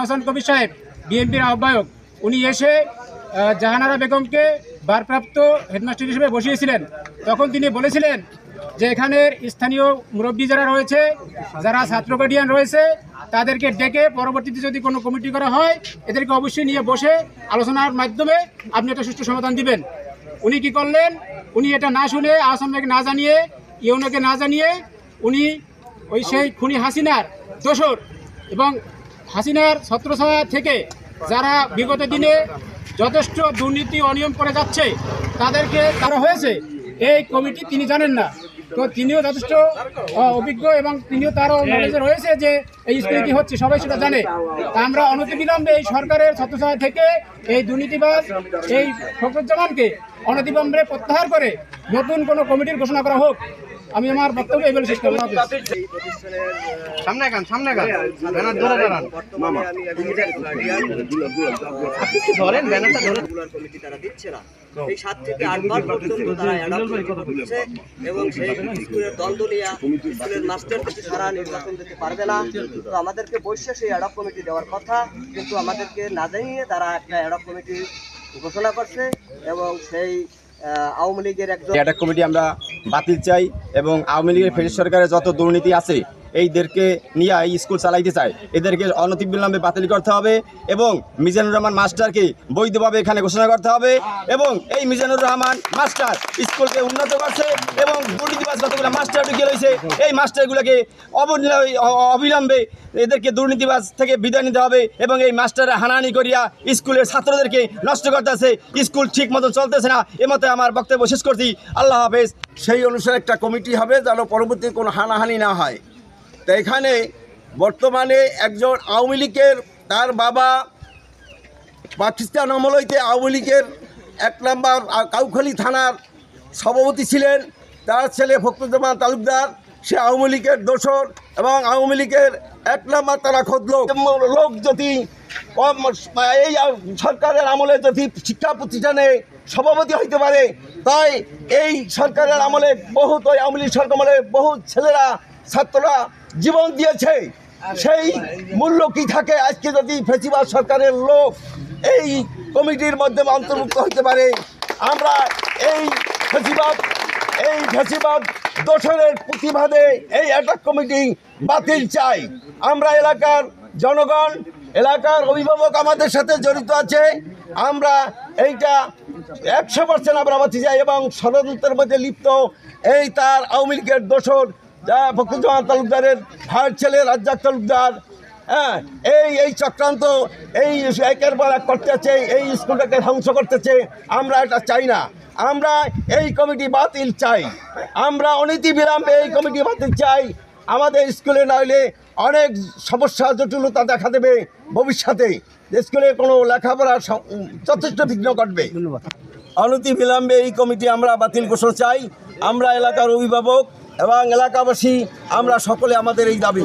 আহসান কবির সাহেব বিএনপির আহ্বায়ক, উনি এসে জাহানারা বেগমকে ভারপ্রাপ্ত হেডমাস্টার হিসেবে বসিয়েছিলেন। তখন তিনি বলেছিলেন যে এখানের স্থানীয় মুরব্বী যারা রয়েছে, যারা ছাত্র গার্ডিয়ান রয়েছে, তাদেরকে ডেকে পরবর্তীতে যদি কোনো কমিটি করা হয় এদেরকে অবশ্যই নিয়ে বসে আলোচনার মাধ্যমে আপনি একটা সুষ্ঠু সমাধান দিবেন। উনি কি করলেন? উনি এটা না শুনে, আহসান ভাইকে না জানিয়ে, ইউনোকে না জানিয়ে, উনি ওই সেই খুনি হাসিনার দোসর এবং হাসিনার ছত্রছায়া থেকে যারা বিগত দিনে যথেষ্ট দুর্নীতি অনিয়ম করে যাচ্ছে তাদেরকে তারা হয়েছে এই কমিটি তিনি জানেন না। তো তিনিও যথেষ্ট অভিজ্ঞ এবং তিনিও তারও নলেজে রয়েছে যে এই স্কুলে কী হচ্ছে, সবাই সেটা জানে। তা আমরা অনতিবিলম্বে এই সরকারের ছত্রছায়া থেকে এই দুর্নীতিবাজ এই ফখরুজ্জামানকে অনতিবিলম্বে প্রত্যাহার করে নতুন কোনো কমিটির ঘোষণা করা হোক। আমি আমার বক্তব্য এই বলে শেষ করলাম। এই 7 থেকে 8 বার পর্যন্ত তারা এবং সেই স্কুলের দলদলিয়া স্কুলের মাস্টার কিছু সারা নির্বাচন দিতে পারবে না। তো আমাদেরকে বসে সেই অ্যাডক কমিটি দেওয়ার কথা, কিন্তু আমাদেরকে না জানিয়ে তারা একটা অ্যাডক কমিটি ঘোষণা করছে এবং সেই আওয়ামী লীগের একজন অ্যাডক কমিটি আমরা বাতিল চাই এবং আওয়ামী লীগের ফেডারেল সরকারের যত দুর্নীতি আছে এইদেরকে নিয়ে এই স্কুল চালাইতে চায়, এদেরকে অনতিবিলম্বে বাতিল করতে হবে এবং মিজানুর রহমান মাস্টারকে বৈধভাবে এখানে ঘোষণা করতে হবে এবং এই মিজানুর রহমান মাস্টার স্কুলকে উন্নত করছে এবং দুর্নীতিবাজ যতগুলো মাস্টার ঢুকিয়ে রয়েছে এই মাস্টারগুলোকে অবিলম্বে এদেরকে দুর্নীতিবাজ থেকে বিদায় নিতে হবে এবং এই মাস্টাররা হানাহানি করিয়া স্কুলের ছাত্রদেরকে নষ্ট করতেছে, স্কুল ঠিক মতো চলতেছে না। এ মতে আমার বক্তব্য শেষ করছি। আল্লাহ হাফেজ। সেই অনুসারে একটা কমিটি হবে যেন পরবর্তী কোনো হানাহানি না হয়। তো এখানে বর্তমানে একজন আওয়ামী লীগের, তার বাবা পাকিস্তান আমল হইতে আওয়ামী লীগের 1 নম্বর কাউখালী থানার সভাপতি ছিলেন, তার ছেলে ফখরুজ্জামান তালুকদার সে আওয়ামী লীগের দোসর এবং আওয়ামী লীগের 1 নম্বর তারা খোদ লোক যদি এই সরকারের আমলে যদি শিক্ষা প্রতিষ্ঠানে সভাপতি হইতে পারে, তাই এই সরকারের আমলে বহুত ওই আওয়ামী লীগ সরকার আমলে বহুত ছেলেরা ছাত্ররা জীবন দিয়েছে, সেই মূল্য কি থাকে আজকে যদি ফেসিবাদ সরকারের লোক এই কমিটির মধ্যে অন্তর্ভুক্ত হতে পারে? আমরা এই ফেসিবাদ দোসরের প্রতিবাদে এই অ্যাটাক কমিটি বাতিল চাই। আমরা এলাকার জনগণ, এলাকার অভিভাবক আমাদের সাথে জড়িত আছে, আমরা এইটা 100% আমরা বাঁচতে চাই এবং ষড়যন্ত্রের মধ্যে লিপ্ত এই তার আওয়ামী লীগের দোসর ফখরুজ্জামান তালুকদারের ভাইয়ের ছেলে রাজ্জাক তালুকদার, হ্যাঁ, এই চক্রান্ত এই একের পর এক করতেছে, এই স্কুলটাকে ধ্বংস করতেছে। আমরা এটা চাই না, আমরা এই কমিটি বাতিল চাই, আমরা অনতিবিলম্বে এই কমিটি বাতিল চাই। আমাদের স্কুলে নইলে অনেক সমস্যা জটিলতা দেখা দেবে ভবিষ্যতে, স্কুলে কোনো লেখাপড়ার যথেষ্ট বিঘ্ন ঘটবে। অনতিবিলম্বে এই কমিটি আমরা বাতিল ঘোষণা চাই। আমরা এলাকার অভিভাবক এবং এলাকাবাসী আমরা সকলে আমাদের এই দাবি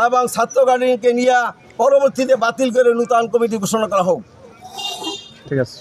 এবং ছাত্র গার্ডিয়ানকে নিয়ে পরবর্তীতে বাতিল করে নূতন কমিটি ঘোষণা করা হোক। ঠিক আছে।